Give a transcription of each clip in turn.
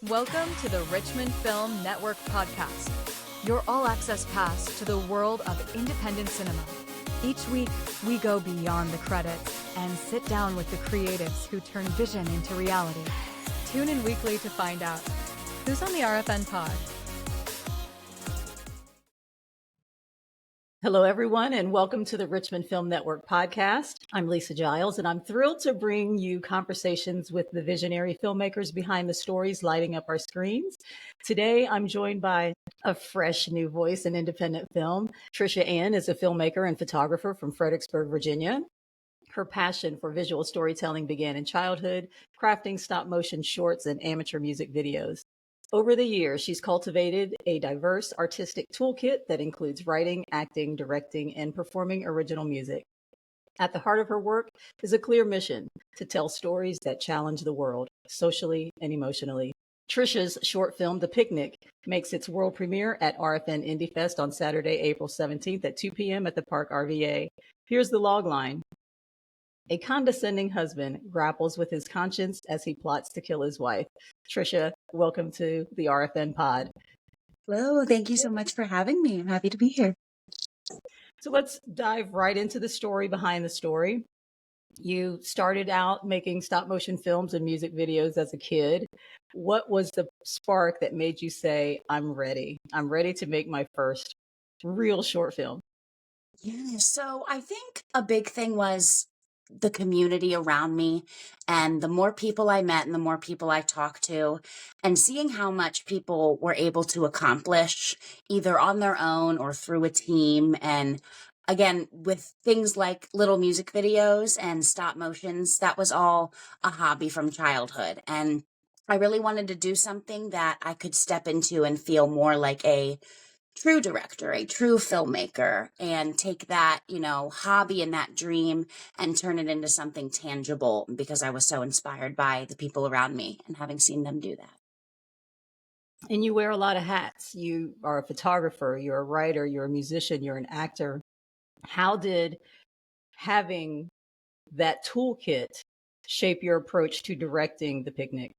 Welcome to the Richmond Film Network podcast, your all-access pass to the world of independent cinema. Each week, we go beyond the credits and sit down with the creatives who turn vision into reality. Tune in weekly to find out who's on the RFN pod. Hello, everyone, and welcome to the Richmond Film Network podcast. I'm Lisa Giles, and I'm thrilled to bring you conversations with the visionary filmmakers behind the stories lighting up our screens. Today, I'm joined by a fresh new voice in independent film. Tricia Dumm is a filmmaker and photographer from Fredericksburg, Virginia. Her passion for visual storytelling began in childhood, crafting stop-motion shorts and amateur music videos. Over the years, she's cultivated a diverse artistic toolkit that includes writing, acting, directing, and performing original music. At the heart of her work is a clear mission to tell stories that challenge the world, socially and emotionally. Tricia's short film, The Picnic, makes its world premiere at RFN Indie Fest on Saturday, April 17th at 2 p.m. at the Park RVA. Here's the logline. A condescending husband grapples with his conscience as he plots to kill his wife. Tricia, welcome to the RFN pod. Hello, thank you so much for having me. I'm happy to be here. So let's dive right into the story behind the story. You started out making stop motion films and music videos as a kid. What was the spark that made you say, I'm ready? I'm ready to make my first real short film? Yeah, so I think a big thing was the community around me, and the more people I met and the more people I talked to, and seeing how much people were able to accomplish either on their own or through a team. And again, with things like little music videos and stop motions, that was all a hobby from childhood. And I really wanted to do something that I could step into and feel more like a true director, a true filmmaker, and take that, hobby and that dream and turn it into something tangible, because I was so inspired by the people around me and having seen them do that. And you wear a lot of hats. You are a photographer, you're a writer, you're a musician, you're an actor. How did having that toolkit shape your approach to directing The Picnic?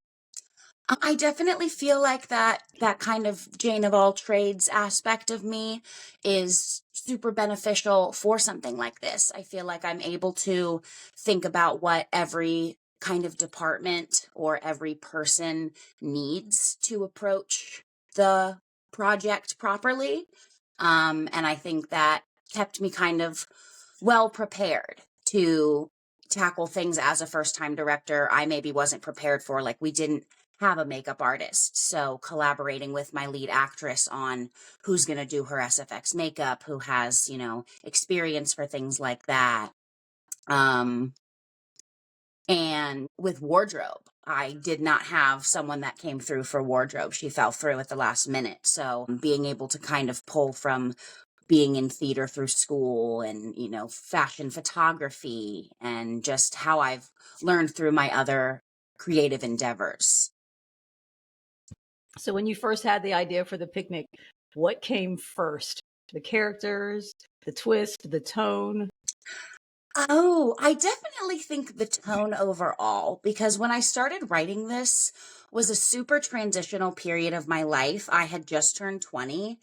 I definitely feel like that kind of Jane of all trades aspect of me is super beneficial for something like this. I feel like I'm able to think about what every kind of department or every person needs to approach the project properly. And I think that kept me kind of well prepared to tackle things as a first-time director I maybe wasn't prepared for. Like, we didn't have a makeup artist, so collaborating with my lead actress on who's going to do her SFX makeup, who has, experience for things like that. And with wardrobe, I did not have someone that came through for wardrobe. She fell through at the last minute. So being able to kind of pull from being in theater through school and, fashion photography and just how I've learned through my other creative endeavors. So when you first had the idea for The Picnic, what came first? The characters, the twist, the tone? Oh, I definitely think the tone overall, because when I started writing this was a super transitional period of my life. I had just turned 20.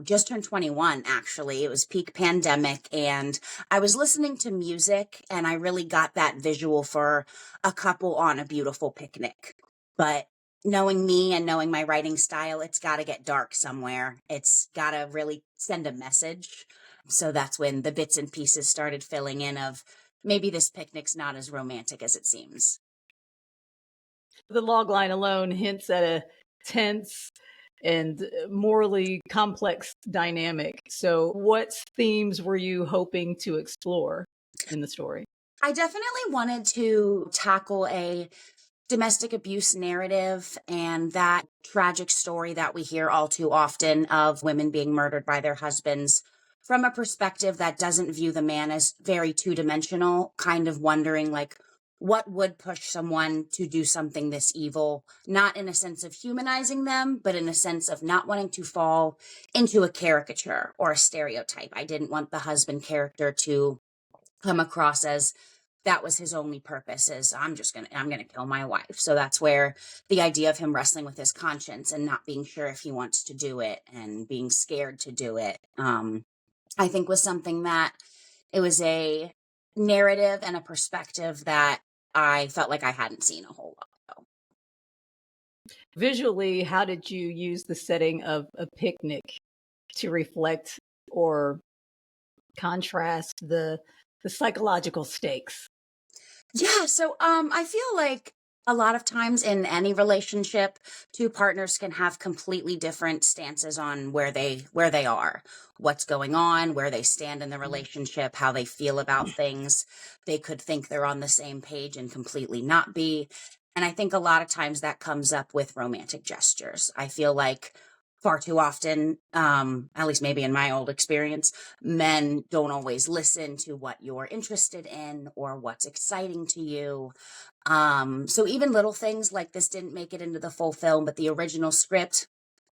Just turned 21, actually. It was peak pandemic, and I was listening to music, and I really got that visual for a couple on a beautiful picnic. But knowing me and knowing my writing style, it's got to get dark somewhere. It's got to really send a message. So that's when the bits and pieces started filling in of maybe this picnic's not as romantic as it seems. The logline alone hints at a tense and morally complex dynamic. So what themes were you hoping to explore in the story? I definitely wanted to tackle a domestic abuse narrative and that tragic story that we hear all too often of women being murdered by their husbands from a perspective that doesn't view the man as very two-dimensional, kind of wondering, like, what would push someone to do something this evil, not in a sense of humanizing them, but in a sense of not wanting to fall into a caricature or a stereotype. I didn't want the husband character to come across as that was his only purpose, is I'm gonna kill my wife. So that's where the idea of him wrestling with his conscience and not being sure if he wants to do it and being scared to do it, I think was something that it was a narrative and a perspective that I felt like I hadn't seen a whole lot ago. Visually, how did you use the setting of a picnic to reflect or contrast the psychological stakes? Yeah, so I feel like a lot of times in any relationship, two partners can have completely different stances on where they are, what's going on, where they stand in the relationship, how they feel about things. They could think they're on the same page and completely not be. And I think a lot of times that comes up with romantic gestures. I feel like far too often, at least maybe in my old experience, men don't always listen to what you're interested in or what's exciting to you. So even little things like this didn't make it into the full film, but the original script,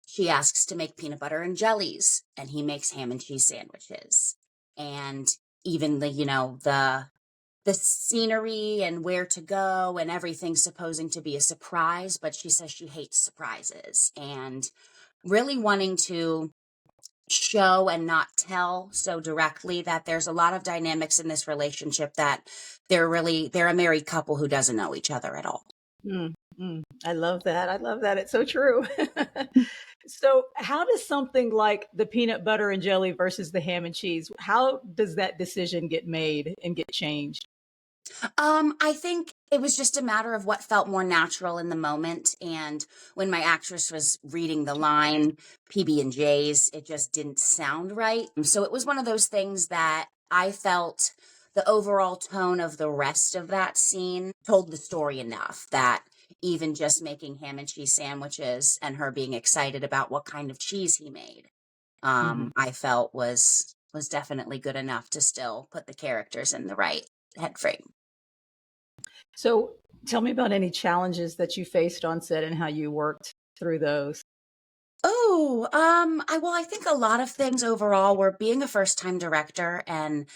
she asks to make peanut butter and jellies, and he makes ham and cheese sandwiches. And even the scenery and where to go and everything's supposing to be a surprise, but she says she hates surprises, and really wanting to show and not tell so directly that there's a lot of dynamics in this relationship that they're a married couple who doesn't know each other at all. I love that. I love that. It's so true. So how does something like the peanut butter and jelly versus the ham and cheese, how does that decision get made and get changed? I think it was just a matter of what felt more natural in the moment. And when my actress was reading the line PB&Js, it just didn't sound right. So it was one of those things that I felt the overall tone of the rest of that scene told the story enough that even just making ham and cheese sandwiches and her being excited about what kind of cheese he made, I felt was definitely good enough to still put the characters in the right head frame. So tell me about any challenges that you faced on set and how you worked through those. Oh, I think a lot of things overall were being a first-time director and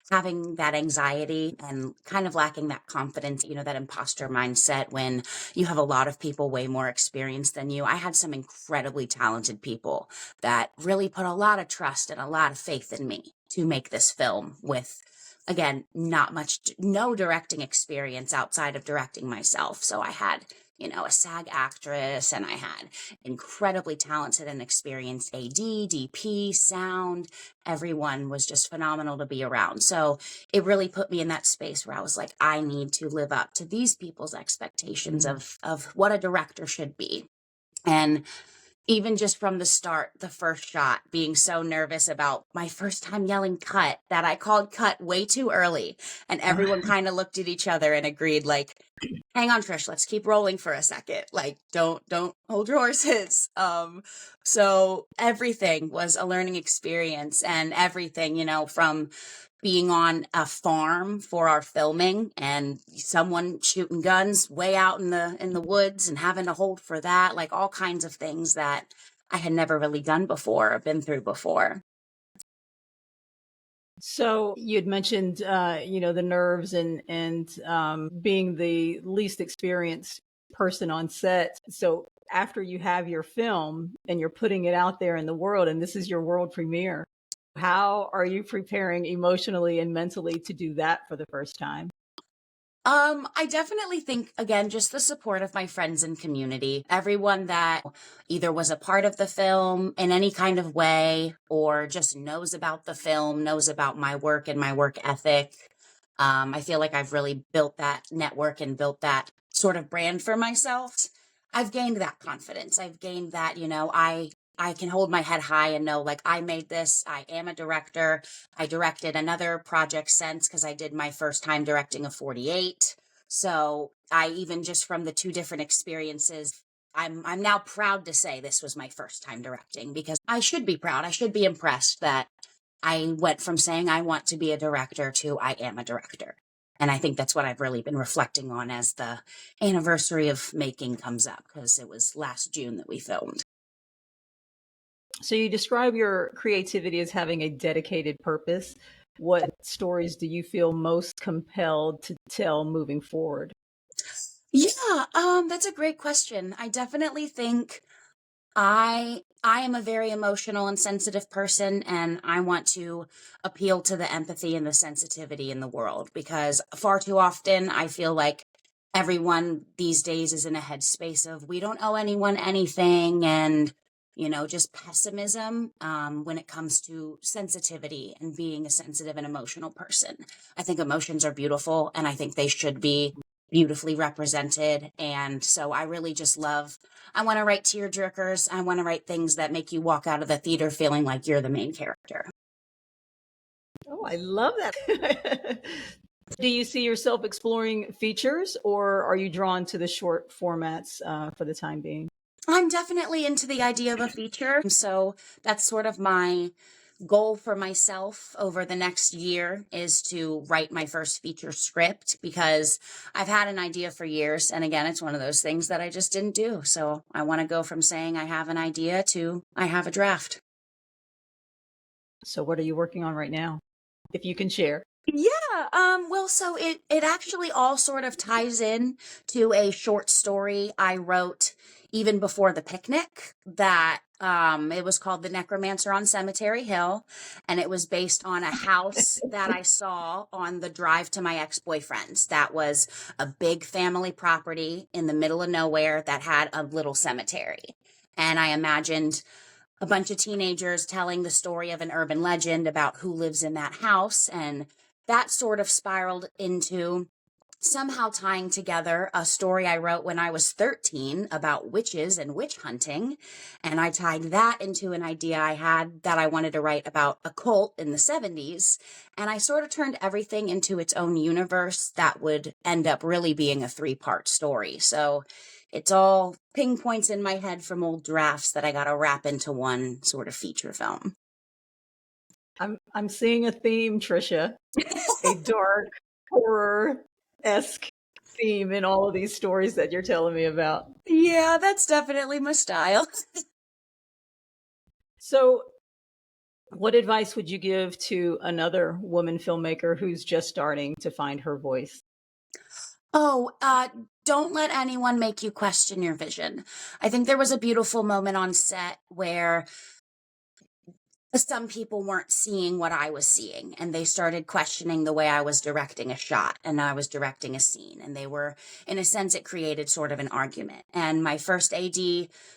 having that anxiety and kind of lacking that confidence, that imposter mindset when you have a lot of people way more experienced than you. I had some incredibly talented people that really put a lot of trust and a lot of faith in me to make this film with, again, no directing experience outside of directing myself. So I had a SAG actress, and I had incredibly talented and experienced AD, DP, sound. Everyone was just phenomenal to be around. So it really put me in that space where I was like, I need to live up to these people's expectations of what a director should be. And even just from the start, the first shot, being so nervous about my first time yelling cut that I called cut way too early. And everyone kind of looked at each other and agreed, like, hang on, Trish, let's keep rolling for a second. Like, don't hold your horses. So everything was a learning experience, and everything, from being on a farm for our filming and someone shooting guns way out in the woods and having to hold for that, like all kinds of things that I had never really done before or been through before. So you had mentioned, the nerves and being the least experienced person on set. So after you have your film and you're putting it out there in the world, and this is your world premiere, how are you preparing emotionally and mentally to do that for the first time? I definitely think, again, just the support of my friends and community, everyone that either was a part of the film in any kind of way or just knows about the film, knows about my work and my work ethic. I feel like I've really built that network and built that sort of brand for myself. I've gained that confidence. I've gained that, I can hold my head high and know, like, I made this. I am a director. I directed another project since, because I did my first time directing a 48. So I, even just from the two different experiences, I'm now proud to say this was my first time directing, because I should be proud. I should be impressed that I went from saying I want to be a director to I am a director. And I think that's what I've really been reflecting on as the anniversary of making comes up, because it was last June that we filmed. So you describe your creativity as having a dedicated purpose. what stories do you feel most compelled to tell moving forward? Yeah, that's a great question. I definitely think I am a very emotional and sensitive person, and I want to appeal to the empathy and the sensitivity in the world, because far too often I feel like everyone these days is in a headspace of we don't owe anyone anything, and just pessimism when it comes to sensitivity and being a sensitive and emotional person. I think emotions are beautiful, and I think they should be beautifully represented. And so I really just love, I want to write tearjerkers. I want to write things that make you walk out of the theater feeling like you're the main character. Oh, I love that. Do you see yourself exploring features, or are you drawn to the short formats for the time being? I'm definitely into the idea of a feature. So that's sort of my goal for myself over the next year, is to write my first feature script, because I've had an idea for years. And again, it's one of those things that I just didn't do. So I want to go from saying I have an idea to I have a draft. So what are you working on right now, if you can share? Yeah, well, so it actually all sort of ties in to a short story I wrote even before the picnic, that it was called The Necromancer on Cemetery Hill, and it was based on a house that I saw on the drive to my ex-boyfriend's. That was a big family property in the middle of nowhere that had a little cemetery. And I imagined a bunch of teenagers telling the story of an urban legend about who lives in that house. And that sort of spiraled into somehow tying together a story I wrote when I was 13 about witches and witch hunting. And I tied that into an idea I had that I wanted to write about a cult in the 70s. And I sort of turned everything into its own universe that would end up really being a 3-part story. So it's all ping points in my head from old drafts that I got to wrap into one sort of feature film. I'm seeing a theme, Tricia, a dark horror-esque theme in all of these stories that you're telling me about. Yeah, that's definitely my style. So what advice would you give to another woman filmmaker who's just starting to find her voice? Oh, don't let anyone make you question your vision. I think there was a beautiful moment on set where some people weren't seeing what I was seeing, and they started questioning the way I was directing a shot and I was directing a scene. And they were, in a sense, it created sort of an argument. And my first AD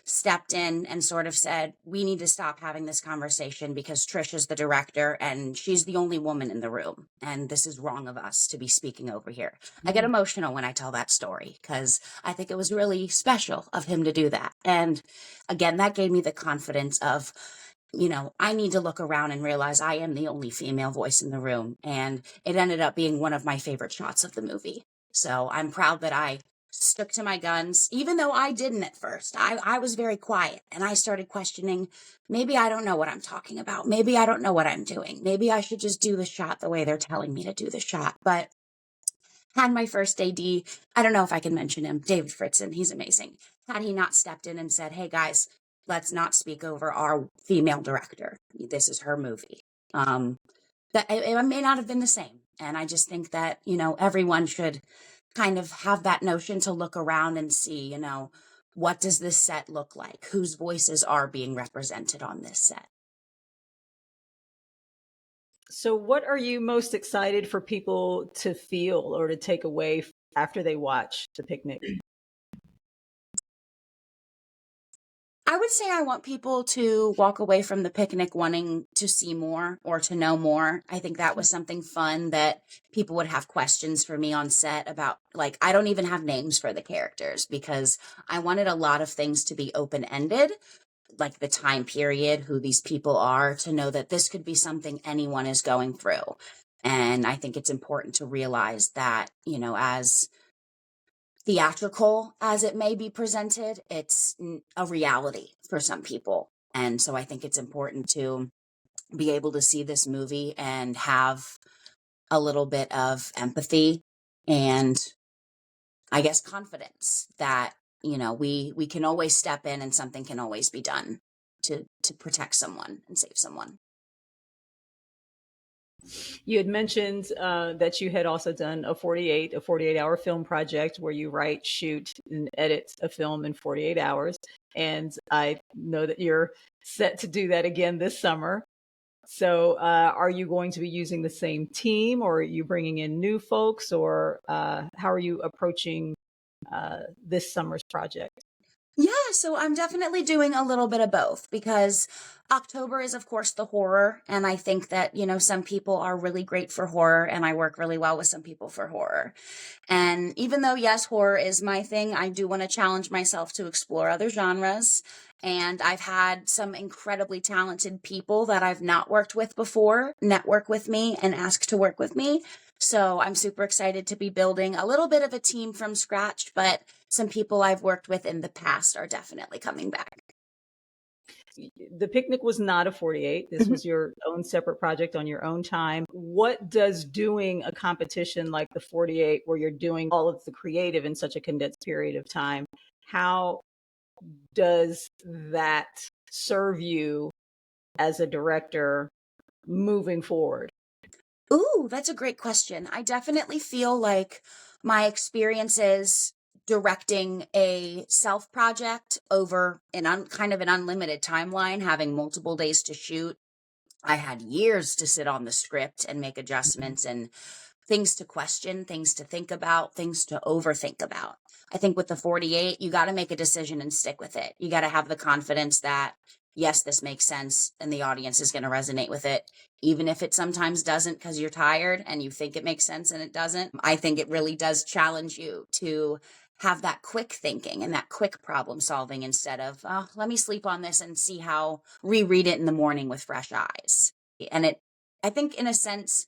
stepped in and sort of said, we need to stop having this conversation, because Tricia's the director and she's the only woman in the room. And this is wrong of us to be speaking over here. I get emotional when I tell that story, because I think it was really special of him to do that. And again, that gave me the confidence of, I need to look around and realize I am the only female voice in the room. And it ended up being one of my favorite shots of the movie. So I'm proud that I stuck to my guns, even though I didn't at first. I was very quiet, and I started questioning, maybe I don't know what I'm talking about. Maybe I don't know what I'm doing. Maybe I should just do the shot the way they're telling me to do the shot. But had my first AD, I don't know if I can mention him, David Fritzen, he's amazing. Had he not stepped in and said, hey guys, let's not speak over our female director. This is her movie. That it may not have been the same. And I just think that, everyone should kind of have that notion to look around and see, what does this set look like? Whose voices are being represented on this set? So what are you most excited for people to feel or to take away after they watch The Picnic? I would say I want people to walk away from the picnic wanting to see more or to know more. I think that was something fun that people would have questions for me on set about. Like, I don't even have names for the characters, because I wanted a lot of things to be open-ended, like the time period, who these people are, to know that this could be something anyone is going through. And I think it's important to realize that, as theatrical as it may be presented, it's a reality for some people. And so I think it's important to be able to see this movie and have a little bit of empathy and, I guess, confidence that, we can always step in and something can always be done to protect someone and save someone. You had mentioned that you had also done a 48-hour film project where you write, shoot, and edit a film in 48 hours. And I know that you're set to do that again this summer. So are you going to be using the same team, or are you bringing in new folks, or how are you approaching this summer's project? Yeah, so I'm definitely doing a little bit of both because October is, of course, the horror. And I think that, some people are really great for horror, and I work really well with some people for horror. And even though, yes, horror is my thing, I do want to challenge myself to explore other genres. And I've had some incredibly talented people that I've not worked with before network with me and ask to work with me. So I'm super excited to be building a little bit of a team from scratch, but some people I've worked with in the past are definitely coming back. The picnic was not a 48. This was your own separate project on your own time. What does doing a competition like the 48, where you're doing all of the creative in such a condensed period of time, how does that serve you as a director moving forward? Ooh, that's a great question. I definitely feel like my experiences directing a self project over kind of an unlimited timeline, having multiple days to shoot. I had years to sit on the script and make adjustments and things to question, things to think about, things to overthink about. I think with the 48, you got to make a decision and stick with it. You got to have the confidence that, yes, this makes sense and the audience is going to resonate with it, even if it sometimes doesn't because you're tired and you think it makes sense and it doesn't. I think it really does challenge you to have that quick thinking and that quick problem solving instead of, oh, let me sleep on this and see how, reread it in the morning with fresh eyes. And I think in a sense,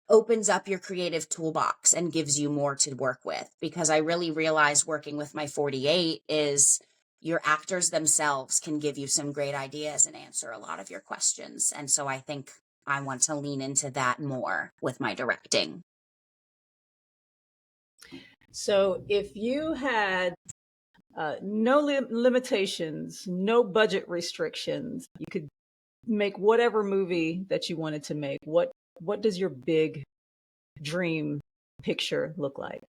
opens up your creative toolbox and gives you more to work with, because I really realized working with my 48 is your actors themselves can give you some great ideas and answer a lot of your questions. And so I think I want to lean into that more with my directing. So if you had no limitations, no budget restrictions, you could make whatever movie that you wanted to make, what does your big dream picture look like?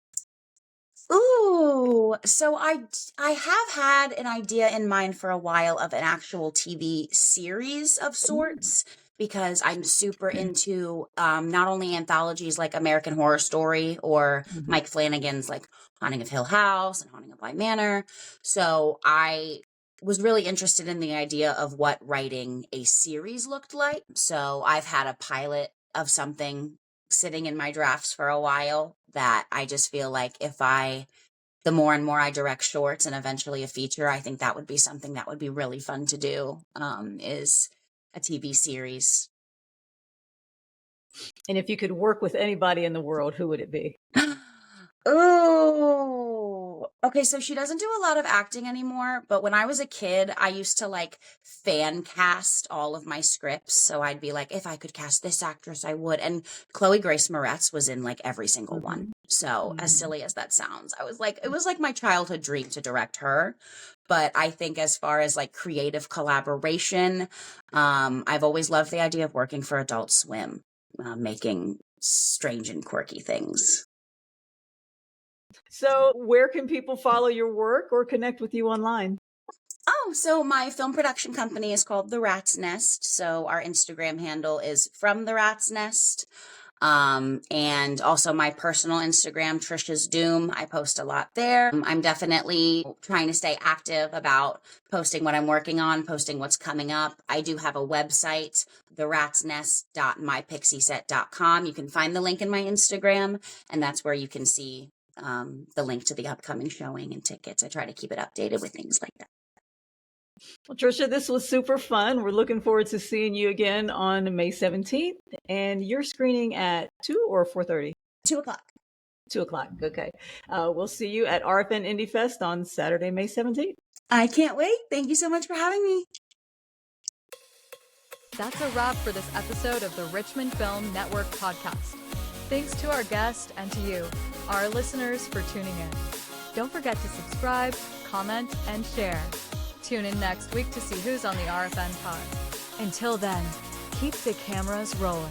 Ooh, so I have had an idea in mind for a while of an actual TV series of sorts, because I'm super into not only anthologies like American Horror Story or Mike Flanagan's like Haunting of Hill House and Haunting of Bly Manor. So I was really interested in the idea of what writing a series looked like. So I've had a pilot of something sitting in my drafts for a while that I just feel like the more and more I direct shorts and eventually a feature, I think that would be something that would be really fun to do, is a TV series. And if you could work with anybody in the world, who would it be? Oh, okay. So she doesn't do a lot of acting anymore, but when I was a kid, I used to like fan cast all of my scripts. So I'd be like, if I could cast this actress, I would. And Chloe Grace Moretz was in like every single one. So as silly as that sounds, it was like my childhood dream to direct her. But I think as far as like creative collaboration, I've always loved the idea of working for Adult Swim, making strange and quirky things. So where can people follow your work or connect with you online? Oh, so my film production company is called The Rat's Nest. So our Instagram handle is From the Rat's Nest. And also my personal Instagram, Tricia Dumm. I post a lot there. I'm definitely trying to stay active about posting what I'm working on, posting what's coming up. I do have a website, theratsnest.mypixieset.com. You can find the link in my Instagram, and that's where you can see the link to the upcoming showing and tickets. I try to keep it updated with things like that. Well, Tricia, this was super fun. We're looking forward to seeing you again on May 17th. And you're screening at 2 or 4:30? 2 o'clock. 2 o'clock. Okay. We'll see you at RFN Indie Fest on Saturday, May 17th. I can't wait. Thank you so much for having me. That's a wrap for this episode of the Richmond Film Network podcast. Thanks to our guest and to you, our listeners, for tuning in. Don't forget to subscribe, comment, and share. Tune in next week to see who's on the RFN pod. Until then, keep the cameras rolling.